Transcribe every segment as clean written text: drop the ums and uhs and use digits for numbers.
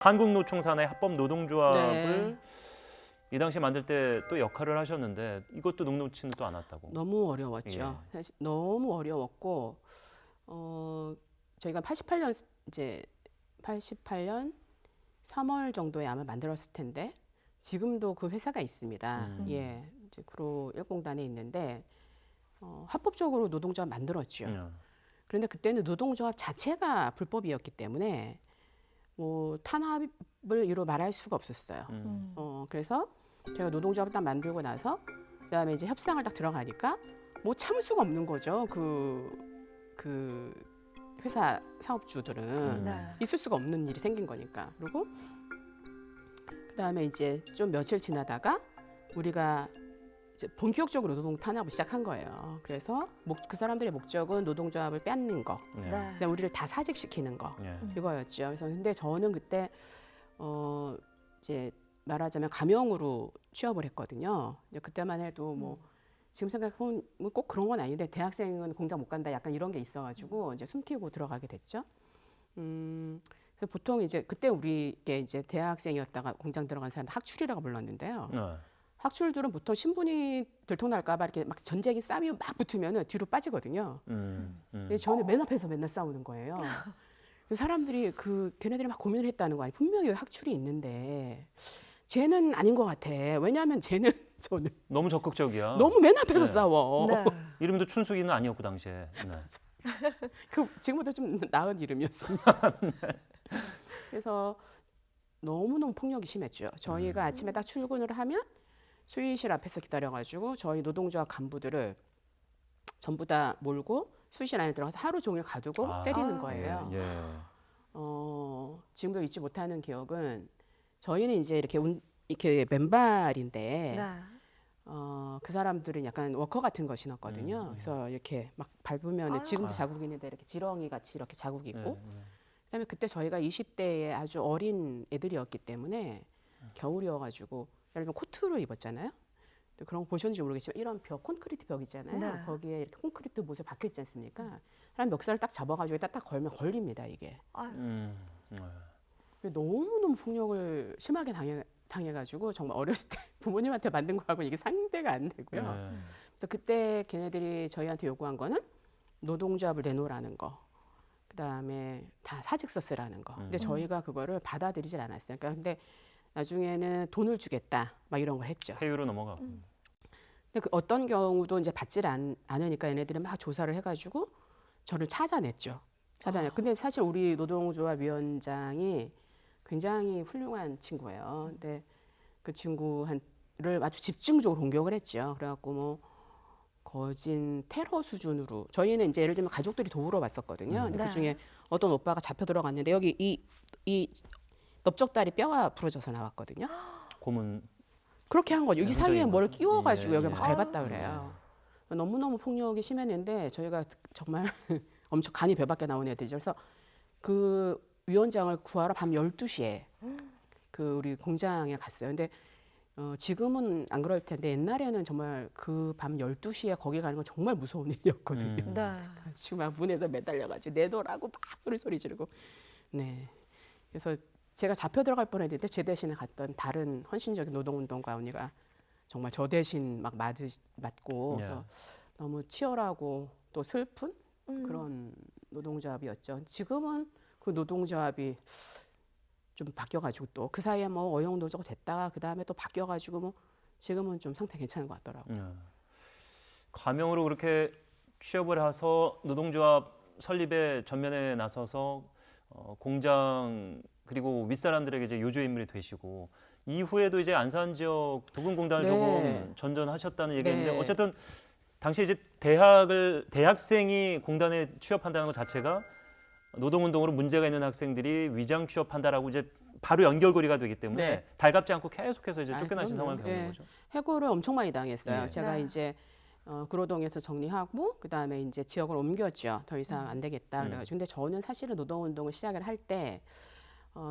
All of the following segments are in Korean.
한국노총산의 합법 노동조합을 네. 이 당시 만들 때 또 역할을 하셨는데 이것도 녹록지는 또 않았다고. 너무 어려웠죠. 예. 사실 너무 어려웠고 저희가 88년 이제 88년 3월 정도에 아마 만들었을 텐데 지금도 그 회사가 있습니다. 예, 이제 구로 일공단에 있는데 합법적으로 노동조합 만들었죠. 그런데 그때는 노동조합 자체가 불법이었기 때문에 뭐 탄압을 이루 말할 수가 없었어요. 그래서 제가 노동조합을 딱 만들고 나서 그다음에 이제 협상을 딱 들어가니까 뭐 참을 수가 없는 거죠. 그 회사 사업주들은 네. 있을 수가 없는 일이 생긴 거니까. 그리고 그다음에 이제 좀 며칠 지나다가 우리가 이제 본격적으로 노동 탄압을 시작한 거예요. 그래서 그 사람들의 목적은 노동조합을 뺏는 거, 네. 네. 그다음에 우리를 다 사직시키는 거 예. 이거였죠. 그래서 근데 저는 그때 이제 말하자면 가명으로 취업을 했거든요. 이제 그때만 해도 뭐 지금 생각해보면 꼭 그런 건 아닌데 대학생은 공장 못 간다 약간 이런 게 있어가지고 이제 숨기고 들어가게 됐죠. 그래서 보통 이제 그때 우리게 이제 대학생이었다가 공장 들어간 사람 학출이라고 불렀는데요. 네. 학출들은 보통 신분이 들통날까봐 이렇게 막 전쟁이 싸움이 막 붙으면은 뒤로 빠지거든요. 근데 저는 맨 앞에서 맨날 싸우는 거예요. 그래서 사람들이 걔네들이 막 고민을 했다는 거 아니에요. 분명히 학출이 있는데 쟤는 아닌 것 같아. 왜냐하면 저는 너무 적극적이야. 너무 맨 앞에서 네. 싸워. 네. 이름도 춘숙이는 아니었고 당시에. 네. 지금보다 좀 나은 이름이었습니다. 그래서 너무너무 폭력이 심했죠. 저희가 아침에 딱 출근을 하면 수의실 앞에서 기다려가지고 저희 노동조합 간부들을 전부 다 몰고 수의실 안에 들어가서 하루 종일 가두고 때리는 거예요. 예. 지금도 잊지 못하는 기억은 저희는 이제 이렇게 맨발인데 네. 그 사람들은 약간 워커 같은 거 신었거든요. 그래서 이렇게 막 밟으면 아유. 지금도 자국이 있는데 이렇게 지렁이 같이 이렇게 자국이 있고 예. 그다음에 그때 저희가 20대의 아주 어린 애들이었기 때문에 겨울이어가지고 예를 들면 코트를 입었잖아요. 그런 거 보셨는지 모르겠지만 이런 콘크리트 벽 있잖아요. 네. 거기에 이렇게 콘크리트 못에 박혀 있지 않습니까? 사람 멱살을 딱 잡아가지고 딱 걸면 걸립니다 이게. 아유. 너무너무 폭력을 심하게 당해가지고 정말 어렸을 때 부모님한테 만든 거하고 이게 상대가 안 되고요. 그래서 그때 걔네들이 저희한테 요구한 거는 노동조합을 내놓으라는 거. 그다음에 다 사직서 쓰라는 거. 근데 저희가 그거를 받아들이질 않았어요. 그러니까 근데 나중에는 돈을 주겠다 막 이런 걸 했죠. 폐유로 넘어가고. 근데 어떤 경우도 이제 받질 않으니까 얘네들이 막 조사를 해가지고 저를 찾아냈죠. 근데 사실 우리 노동조합 위원장이 굉장히 훌륭한 친구예요. 근데 그 친구를 아주 집중적으로 공격을 했죠. 그래갖고 뭐 거진 테러 수준으로 저희는 이제 예를 들면 가족들이 도우러 왔었거든요. 근데 네. 그중에 어떤 오빠가 잡혀 들어갔는데 여기 이 넓적다리 뼈가 부러져서 나왔거든요. 고문. 그렇게 한 거죠. 여기 네, 사이에 흔적이 뭘 있는 끼워가지고 예, 여기 예. 막 밟았다 그래요. 너무너무 폭력이 심했는데 저희가 정말 엄청 간이 배밖에 나온 애들이죠. 그래서 그 위원장을 구하러 밤 12시에 그 우리 공장에 갔어요. 근데 지금은 안 그럴 텐데 옛날에는 정말 그 밤 12시에 거기 가는 건 정말 무서운 일이었거든요. 네. 지금 막 문에서 매달려가지고 내놓으라고 막 소리 지르고. 네. 그래서 제가 잡혀 들어갈 뻔했는데 제 대신에 갔던 다른 헌신적인 노동운동가 언니가 정말 저 대신 막 맞고 그래서 너무 치열하고 또 슬픈 그런 노동조합이었죠. 지금은 그 노동조합이 좀 바뀌어가지고 또 그 사이에 뭐 어영노조가 됐다가 그 다음에 또 바뀌어가지고 뭐 지금은 좀 상태 괜찮은 것 같더라고요. 가명으로 그렇게 취업을 해서 노동조합 설립에 전면에 나서서 공장 그리고 윗사람들에게 이제 요조 인물이 되시고 이후에도 이제 안산 지역 도금공단을 네. 조금 전전하셨다는 얘기가 있는데 네. 어쨌든 당시에 이제 대학생이 공단에 취업한다는 것 자체가 노동운동으로 문제가 있는 학생들이 위장 취업한다라고 이제 바로 연결고리가 되기 때문에 네. 달갑지 않고 계속해서 이제 쫓겨나신 그럼요. 상황을 겪는 예. 거죠. 해고를 엄청 많이 당했어요. 예. 제가 네. 이제 구로동에서 정리하고 그다음에 이제 지역을 옮겼죠. 더 이상 안 되겠다 그래가지고 근데 저는 사실은 노동운동을 시작을 할 때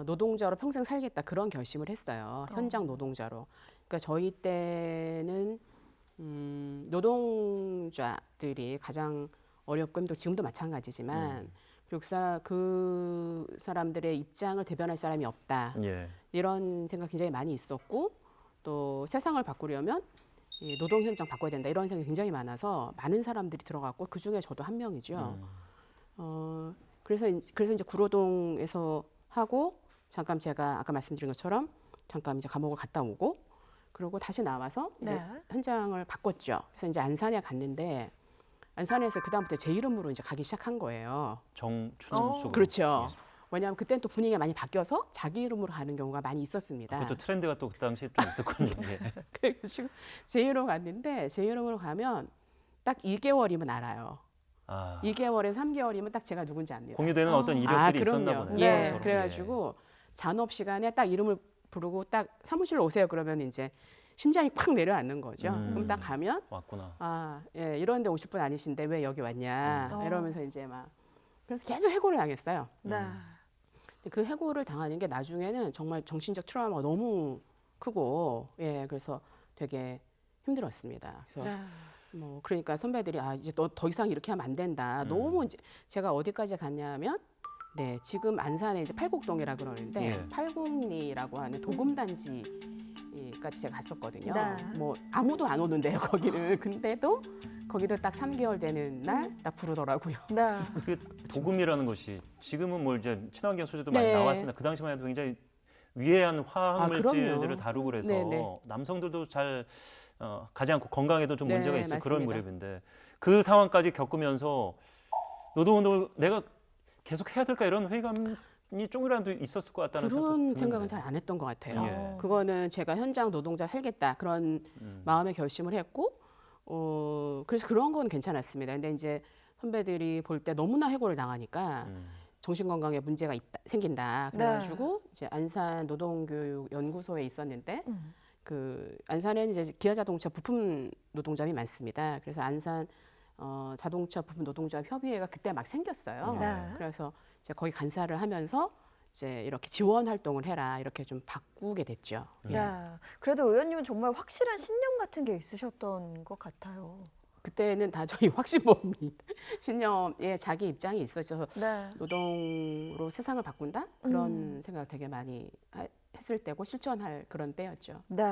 노동자로 평생 살겠다 그런 결심을 했어요. 현장 노동자로. 그러니까 저희 때는 노동자들이 가장 어렵고 또 지금도 마찬가지지만 그리고 그 사람들의 입장을 대변할 사람이 없다. 예. 이런 생각 굉장히 많이 있었고 또 세상을 바꾸려면 이 노동 현장 바꿔야 된다. 이런 생각이 굉장히 많아서 많은 사람들이 들어갔고 그 중에 저도 한 명이죠. 그래서 이제 구로동에서 하고 잠깐 제가 아까 말씀드린 것처럼 잠깐 이제 감옥을 갔다 오고 그리고 다시 나와서 이제 네. 현장을 바꿨죠. 그래서 이제 안산에 갔는데 안산에서 그 다음부터 제 이름으로 이제 가기 시작한 거예요. 정춘수. 그렇죠. 왜냐하면 그때는 또 분위기가 많이 바뀌어서 자기 이름으로 가는 경우가 많이 있었습니다. 그것도 트렌드가 또 그 당시에 좀 있었군요. 예. 그래가지고 제 이름으로 갔는데 제 이름으로 가면 딱 2개월이면 알아요. 아, 2개월에서 3개월이면 딱 제가 누군지 압니다. 공유되는 어떤 이력들이 있었나 그럼요. 보네요. 예, 서로. 그래가지고 잔업 시간에 딱 이름을 부르고 딱 사무실로 오세요. 그러면 이제 심장이 팍 내려앉는 거죠. 그럼 딱 가면 왔구나. 아, 예, 이런데 오실 분 아니신데 왜 여기 왔냐 음. 이러면서 이제 막 그래서 계속 해고를 당했어요. 네. 근데 그 해고를 당하는 게 나중에는 정말 정신적 트라우마가 너무 크고 예, 그래서 되게 힘들었습니다. 그래서 네. 뭐 그러니까 선배들이 아 이제 너 더 이상 이렇게 하면 안 된다. 너무 이제 제가 어디까지 갔냐면 네 지금 안산에 이제 팔곡동이라 그러는데 예. 팔곡리라고 하는 도금단지까지 제가 갔었거든요. 네. 뭐 아무도 안 오는데요 거기는. 근데도 거기도 딱 3개월 되는 날 딱 부르더라고요. 네. 그 도금이라는 것이 지금은 뭐 이제 친환경 소재도 많이 네. 나왔습니다. 그 당시만 해도 굉장히 위해한 화학 아, 물질들을 그럼요. 다루고 그래서 네, 네. 남성들도 잘 가지 않고 건강에도 좀 네, 문제가 있을 그런 맞습니다. 무렵인데 그 상황까지 겪으면서 노동운동을 내가 계속 해야 될까 이런 회의감이 조금이라도 있었을 것 같다는 그런 생각도 생각은 드는데. 잘 안 했던 것 같아요. 예. 그거는 제가 현장 노동자를 하겠다 그런 마음의 결심을 했고 그래서 그런 건 괜찮았습니다. 근데 이제 선배들이 볼 때 너무나 해고를 당하니까 정신건강에 문제가 생긴다. 그래가지고 이제 안산 노동교육연구소에 있었는데 그 안산에는 이제 기아자동차 부품 노동점이 많습니다. 그래서 안산 자동차 부품 노동조합 협의회가 그때 막 생겼어요. 네. 그래서 이제 거기 간사를 하면서 이제 이렇게 지원 활동을 해라 이렇게 좀 바꾸게 됐죠. 예. 네. 그래도 의원님은 정말 확실한 신념 같은 게 있으셨던 것 같아요. 그때는 다 저희 확신범이 신념에 자기 입장이 있어서 네. 노동으로 세상을 바꾼다 그런 생각 되게 많이 했을 때고 실천할 그런 때였죠. 네.